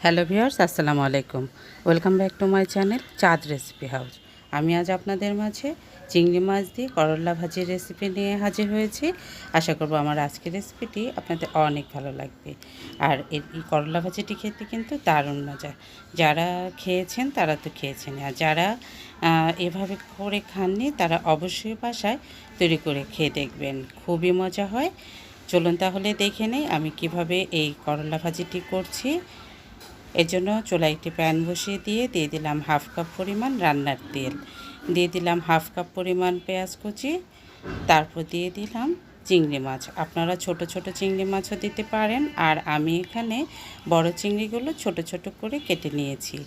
Hello viewers, আসসালামু আলাইকুম। Welcome back to my channel চাঁদ রেসিপি হাউস। আমি আজ আপনাদের মাঝে চিংড়ি মাছ দিয়ে করলা ভাজির রেসিপি নিয়ে হাজির হয়েছি। আশা করব আমার আজকের রেসিপিটি আপনাদের অনেক ভালো লাগবে। আর এই করলা ভাজিটি খেতে কিন্তু দারুণ মজা। যারা খেয়েছেন তারা তো খেয়েছেন, আর যারা এভাবে করে খাননি তারা অবশ্যই বাসায় তৈরি করে খেয়ে দেখবেন, খুবই মজা হয়। চলুন তাহলে দেখে নেই আমি কিভাবে এই করলা ভাজিটি করছি। এর জন্য চুলায় একটি প্যান বসিয়ে দিয়ে দিলাম হাফ কাপ পরিমাণ রান্নার তেল, দিয়ে দিলাম হাফ কাপ পরিমাণ পেঁয়াজ কুচি, তারপর দিয়ে দিলাম চিংড়ি মাছ। আপনারা ছোট ছোট চিংড়ি মাছও দিতে পারেন, আর আমি এখানে বড় চিংড়িগুলো ছোট ছোট করে কেটে নিয়েছি।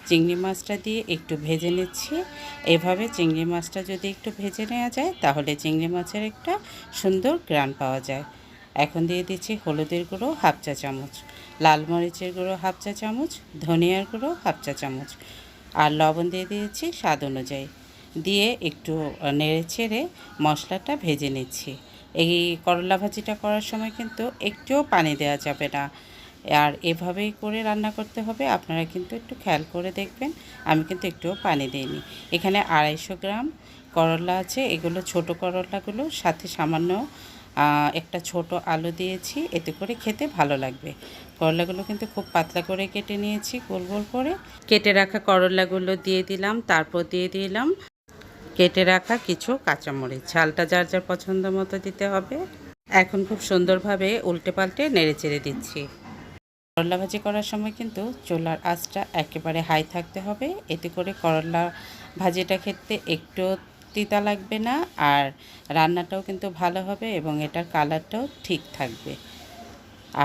চিংড়ি মাছটা দিয়ে একটু ভেজে নিচ্ছি। এভাবে চিংড়ি মাছটা যদি একটু ভেজে নেওয়া যায় তাহলে চিংড়ি মাছের একটা সুন্দর ঘ্রাণ পাওয়া যায়। এখন দিয়ে দিচ্ছি হলুদের গুঁড়ো হাফ চা চামচ, লাল মরিচের গুঁড়ো হাফ চা চামচ, ধনিয়ার গুঁড়ো হাফ চা চামচ, আর লবণ দিয়ে দিয়েছি স্বাদ অনুযায়ী। দিয়ে একটু নেড়ে চেড়ে মশলাটা ভেজে নিচ্ছি। এই করলা ভাজিটা করার সময় কিন্তু একটুও পানি দেওয়া যাবে না, আর এভাবেই করে রান্না করতে হবে। আপনারা কিন্তু একটু খেয়াল করে দেখবেন, আমি কিন্তু একটুও পানি দিইনি। এখানে 250 গ্রাম করলা আছে, এগুলো ছোট করলাগুলো, সাথে সামান্য একটা ছোট আলু দিয়েছি, এতে করে খেতে ভালো লাগবে। করলাগুলো কিন্তু খুব পাতলা করে কেটে নিয়েছি, গোল গোল করে কেটে রাখা করলাগুলো দিয়ে দিলাম। তারপর দিয়ে দিলাম কেটে রাখা কিছু কাঁচামরিচ, ঝালটা যার যার পছন্দ মতো দিতে হবে। এখন খুব সুন্দরভাবে উল্টে পাল্টে নেড়ে চেড়ে দিচ্ছি। করলা ভাজি করার সময় কিন্তু চুলার আঁচটা একেবারে হাই থাকতে হবে, এতে করে করলা ভাজিটা খেতে একটু তিতা লাগবে না, আর রান্নাটাও কিন্তু ভালো হবে এবং এটার কালারটাও ঠিক থাকবে।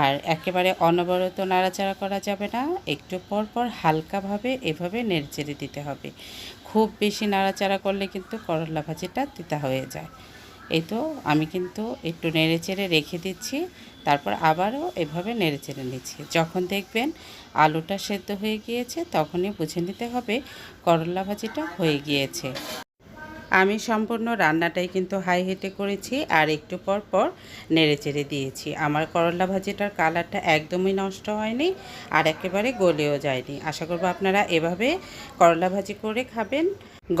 আর একেবারে অনবরত নাড়াচাড়া করা যাবে না, একটু পর পর হালকাভাবে এভাবে নেড়েচেড়ে দিতে হবে। খুব বেশি নাড়াচাড়া করলে কিন্তু করলা ভাজিটা তিতা হয়ে যায়। এই তো আমি কিন্তু একটু নেড়েচেড়ে রেখে দিচ্ছি, তারপর আবারও এভাবে নেড়েচেড়ে নিচ্ছি। যখন দেখবেন আলুটা সেদ্ধ হয়ে গিয়েছে তখনই বুঝে নিতে হবে করলা ভাজিটা হয়ে গিয়েছে। আমি সম্পূর্ণ রান্নাটাই কিন্তু হাই হিটে করেছি, আর একটু পর পর নেড়েচেড়ে দিয়েছি। আমার করলা ভাজিটার কালারটা একদমই নষ্ট হয়নি, আর একেবারে গলেও যায়নি। আশা করব আপনারা এভাবে করলা ভাজি করে খাবেন।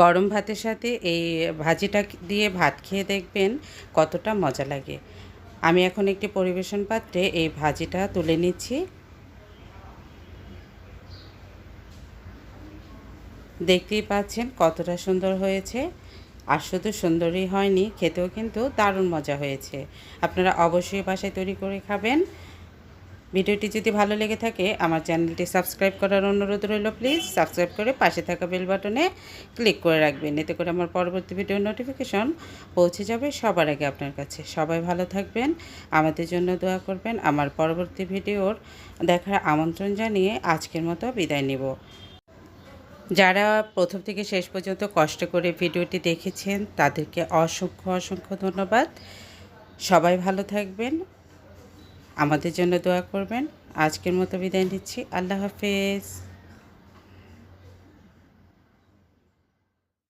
গরম ভাতের সাথে এই ভাজিটা দিয়ে ভাত খেয়ে দেখবেন কতটা মজা লাগে। আমি এখন একটি পরিবেশন পাত্রে এই ভাজিটা তুলে নিচ্ছি। দেখতেই পাচ্ছেন কতটা সুন্দর হয়েছে। আর শুধু সুন্দরই হয়নি, খেতেও কিন্তু দারুণ মজা হয়েছে। আপনারা অবশ্যই বাসায় তৈরি করে খাবেন। ভিডিওটি যদি ভালো লেগে থাকে আমার চ্যানেলটি সাবস্ক্রাইব করার অনুরোধ রইল। প্লিজ সাবস্ক্রাইব করে পাশে থাকা বেল বাটনে ক্লিক করে রাখবেন, এতে করে আমার পরবর্তী ভিডিওর নোটিফিকেশন পৌঁছে যাবে সবার আগে আপনার কাছে। সবাই ভালো থাকবেন, আমাদের জন্য দোয়া করবেন। আমার পরবর্তী ভিডিওর দেখার আমন্ত্রণ জানিয়ে আজকের মতো বিদায় নেব। যারা প্রথম থেকে শেষ পর্যন্ত কষ্ট করে ভিডিওটি দেখেছেন তাদেরকে অসংখ্য অসংখ্য ধন্যবাদ। সবাই ভালো থাকবেন, আমাদের জন্য দোয়া করবেন। আজকের মতো বিদায় নিচ্ছি। আল্লাহ হাফেজ।